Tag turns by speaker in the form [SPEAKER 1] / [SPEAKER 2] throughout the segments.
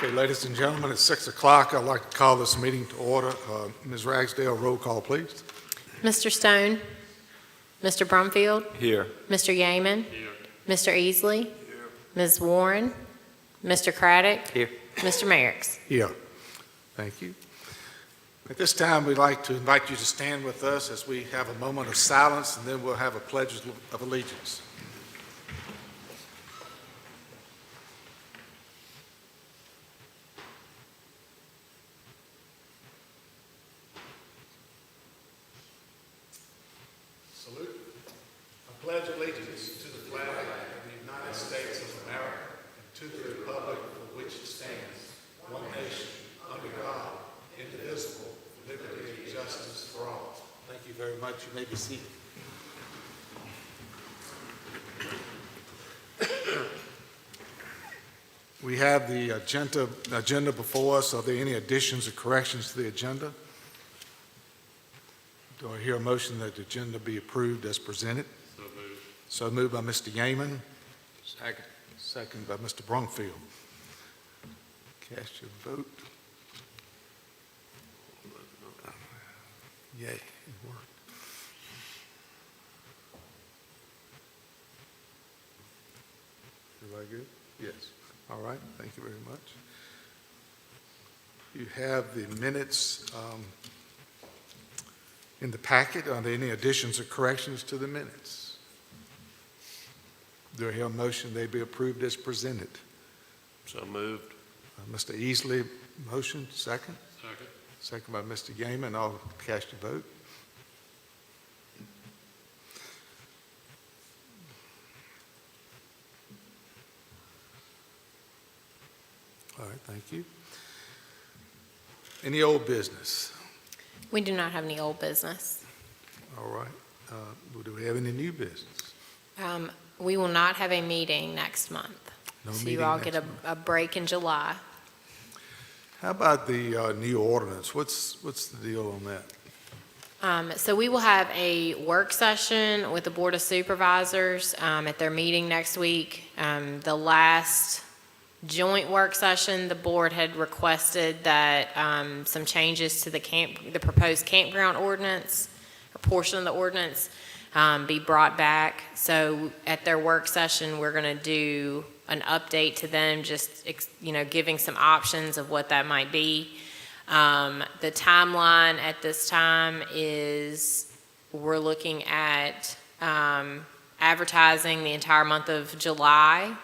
[SPEAKER 1] Okay, ladies and gentlemen, it's 6 o'clock. I'd like to call this meeting to order. Ms. Ragsdale, roll call, please.
[SPEAKER 2] Mr. Stone? Mr. Brumfield?
[SPEAKER 3] Here.
[SPEAKER 2] Mr. Yeaman?
[SPEAKER 3] Here.
[SPEAKER 2] Mr. Easley? Ms. Warren? Mr. Craddock?
[SPEAKER 3] Here.
[SPEAKER 2] Mr. Merricks?
[SPEAKER 1] Here. Thank you. At this time, we'd like to invite you to stand with us as we have a moment of silence, and then we'll have a pledge of allegiance. Salute. I pledge allegiance to the flag of the United States of America and to the republic for which it stands, one nation, under God, indivisible, with liberty and justice for all. Thank you very much. You may be seated. We have the agenda before us. Are there any additions or corrections to the agenda? Do I hear a motion that the agenda be approved as presented?
[SPEAKER 3] So moved.
[SPEAKER 1] So moved by Mr. Yeaman,
[SPEAKER 3] Second.
[SPEAKER 1] second by Mr. Brumfield. Cast your vote. Yay, it worked. Everybody good? Yes. All right, thank you very much. You have the minutes in the packet. Are there any additions or corrections to the minutes? Do I hear a motion they be approved as presented?
[SPEAKER 3] So moved.
[SPEAKER 1] Mr. Easley, motion, second.
[SPEAKER 3] Second.
[SPEAKER 1] Second by Mr. Yeaman. I'll cast your vote. All right, thank you. Any old business?
[SPEAKER 2] We do not have any old business.
[SPEAKER 1] All right. Do we have any new business?
[SPEAKER 2] We will not have a meeting next month.
[SPEAKER 1] No
[SPEAKER 2] So
[SPEAKER 1] meeting
[SPEAKER 2] you all
[SPEAKER 1] next
[SPEAKER 2] get
[SPEAKER 1] month.
[SPEAKER 2] a break in July.
[SPEAKER 1] How about the new ordinance? What's the deal on that?
[SPEAKER 2] So we will have a work session with the Board of Supervisors at their meeting next week. The last joint work session, the board had requested that some changes to the proposed campground ordinance, a portion of the ordinance, be brought back. So at their work session, we're going to do an update to them, just giving some options of what that might be. The timeline at this time is we're looking at advertising the entire month of July.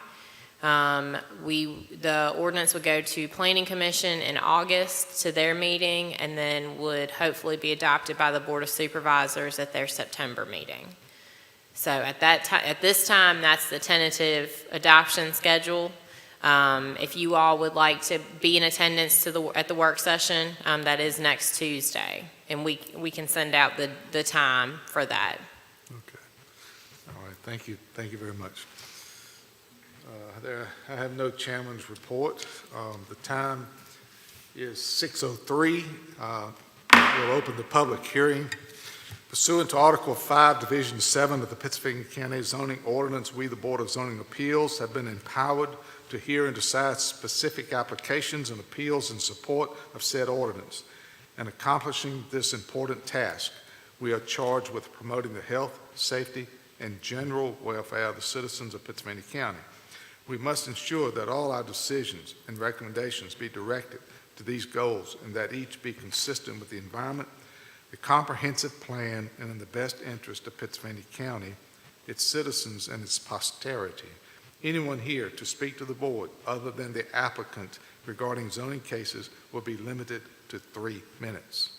[SPEAKER 2] The ordinance would go to Planning Commission in August to their meeting, and then would hopefully be adopted by the Board of Supervisors at their September meeting. So at this time, that's the tentative adoption schedule. If you all would like to be in attendance at the work session, that is next Tuesday, and we can send out the time for that.
[SPEAKER 1] Okay. All right, thank you. Thank you very much. I have no chairman's report. The time is 6:03. We'll open the public hearing. Pursuant to Article 5, Division 7 of the Pittsylvania County Zoning Ordinance, we, the Board of Zoning Appeals, have been empowered to hear and decide specific applications and appeals in support of said ordinance. In accomplishing this important task, we are charged with promoting the health, safety, and general welfare of the citizens of Pittsylvania County. We must ensure that all our decisions and recommendations be directed to these goals, and that each be consistent with the environment, the comprehensive plan, and in the best interest of Pittsylvania County, its citizens, and its posterity. Anyone here to speak to the board other than the applicant regarding zoning cases will be limited to 3 minutes.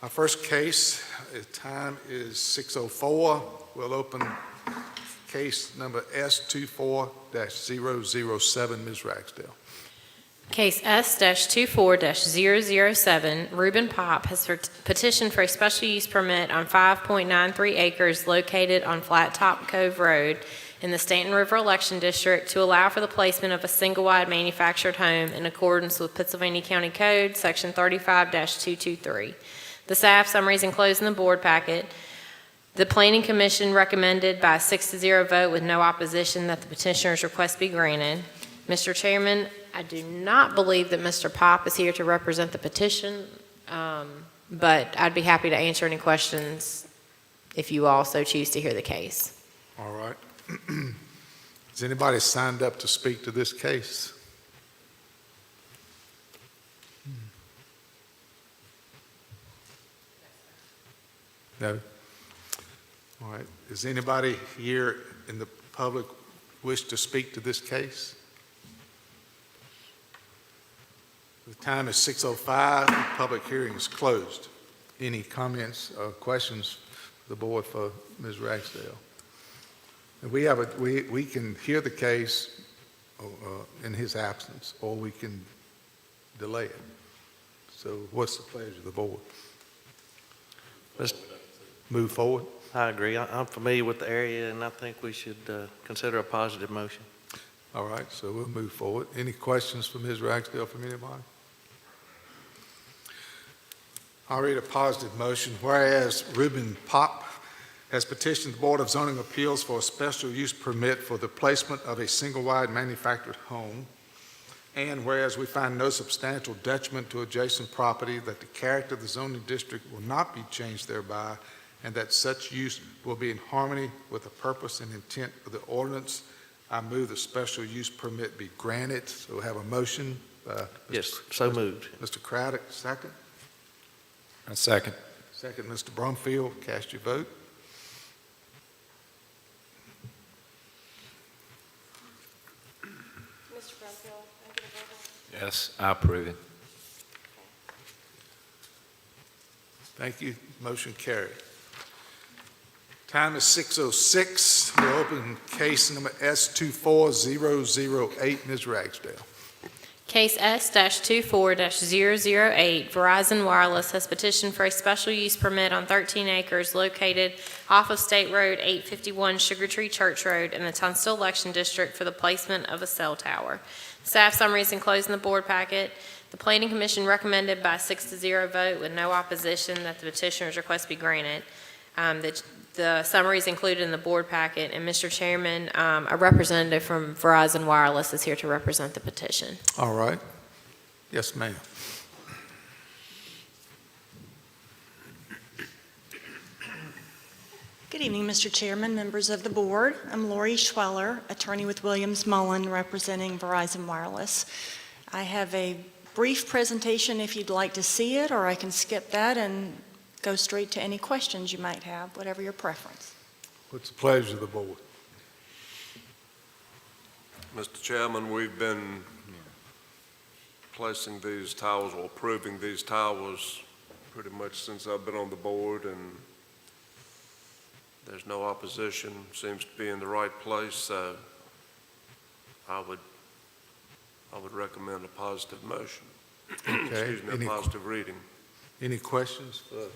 [SPEAKER 1] Our first case, the time is 6:04. We'll open case number S24-007, Ms. Ragsdale.
[SPEAKER 2] Case S-24-007, Reuben Pop has petitioned for a special use permit on 5.93 acres located on Flat Top Cove Road in the Stanton River Election District to allow for the placement of a single-wide manufactured home in accordance with Pennsylvania County Code, Section 35-223. The staff summary is enclosed in the board packet. The Planning Commission recommended by a 6-0 vote with no opposition that the petitioner's request be granted. Mr. Chairman, I do not believe that Mr. Pop is here to represent the petition, but I'd be happy to answer any questions if you also choose to hear the case.
[SPEAKER 1] All right. Has anybody signed up to speak to this case? No? All right. Does anybody here in the public wish to speak to this case? The time is 6:05. The public hearing is closed. Any comments or questions for the board for Ms. Ragsdale? And we can hear the case in his absence, or we can delay it. So what's the pleasure of the board?
[SPEAKER 4] Let's
[SPEAKER 1] Move forward?
[SPEAKER 4] I agree. I'm familiar with the area, and I think we should consider a positive motion.
[SPEAKER 1] All right, so we'll move forward. Any questions for Ms. Ragsdale from anybody? I'll read a positive motion. Whereas Reuben Pop has petitioned the Board of Zoning Appeals for a special use permit for the placement of a single-wide manufactured home, and whereas we find no substantial detriment to adjacent property, that the character of the zoning district will not be changed thereby, and that such use will be in harmony with the purpose and intent of the ordinance, I move the special use permit be granted. So we have a motion.
[SPEAKER 4] Yes, so moved.
[SPEAKER 1] Mr. Craddock, second.
[SPEAKER 3] A second.
[SPEAKER 1] Second, Mr. Brumfield. Cast your vote.
[SPEAKER 2] Mr. Brumfield, I get a vote?
[SPEAKER 3] Yes, I approve it.
[SPEAKER 1] Thank you. Motion carried. Time is 6:06. We'll open case number S24008. Ms. Ragsdale.
[SPEAKER 2] Case S-24-008, Verizon Wireless has petitioned for a special use permit on 13 acres located off of State Road 851 Sugar Tree Church Road in the Tunstall Election District for the placement of a cell tower. Staff summary is enclosed in the board packet. The Planning Commission recommended by a 6-0 vote with no opposition that the petitioner's request be granted. The summary is included in the board packet, and Mr. Chairman, a representative from Verizon Wireless is here to represent the petition.
[SPEAKER 1] All right. Yes, ma'am.
[SPEAKER 5] Good evening, Mr. Chairman, members of the board. I'm Lori Schweller, attorney with Williams Mullen, representing Verizon Wireless. I have a brief presentation if you'd like to see it, or I can skip that and go straight to any questions you might have, whatever your preference.
[SPEAKER 1] What's the pleasure of the board?
[SPEAKER 6] Mr. Chairman, we've been placing these towers or approving these towers pretty much since I've been on the board, and there's no opposition. Seems to be in the right place, so I would recommend a positive motion.
[SPEAKER 1] Okay.
[SPEAKER 6] Excuse me, a positive reading.
[SPEAKER 1] Any questions for?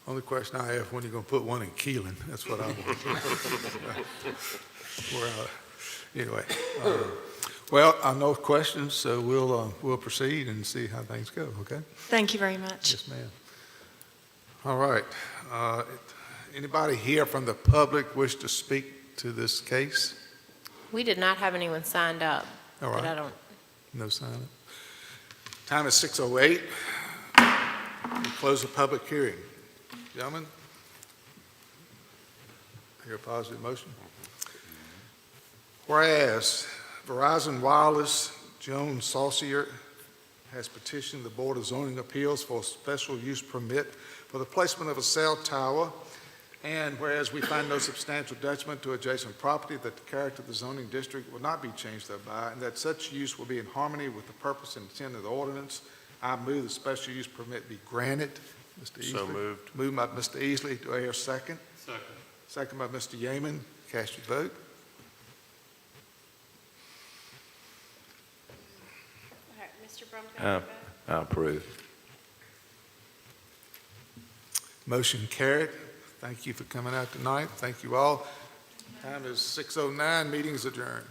[SPEAKER 1] Only question I have, when are you going to put one in Keelan? That's what I want. Anyway, well, I know questions, so we'll proceed and see how things go, okay?
[SPEAKER 5] Thank you very much.
[SPEAKER 1] Yes, ma'am. All right. Anybody here from the public wish to speak to this case?
[SPEAKER 2] We did not have anyone signed up,
[SPEAKER 1] All
[SPEAKER 2] but
[SPEAKER 1] right.
[SPEAKER 2] I don't.
[SPEAKER 1] No sign up. Time is 6:08. We close the public hearing. Gentlemen, hear a positive motion? Whereas Verizon Wireless, Joan Saucier, has petitioned the Board of Zoning Appeals for a special use permit for the placement of a cell tower, and whereas we find no substantial detriment to adjacent property, that the character of the zoning district will not be changed thereby, and that such use will be in harmony with the purpose and intent of the ordinance, I move the special use permit be granted. Mr. Easley.
[SPEAKER 6] So moved.
[SPEAKER 1] Moved by Mr. Easley. Do I hear a second?
[SPEAKER 3] Second.
[SPEAKER 1] Second by Mr. Yeaman. Cast your vote.
[SPEAKER 2] All right, Mr. Brumfield.
[SPEAKER 3] I approve.
[SPEAKER 1] Motion carried. Thank you for coming out tonight. Thank you all. Time is 6:09. Meeting is adjourned.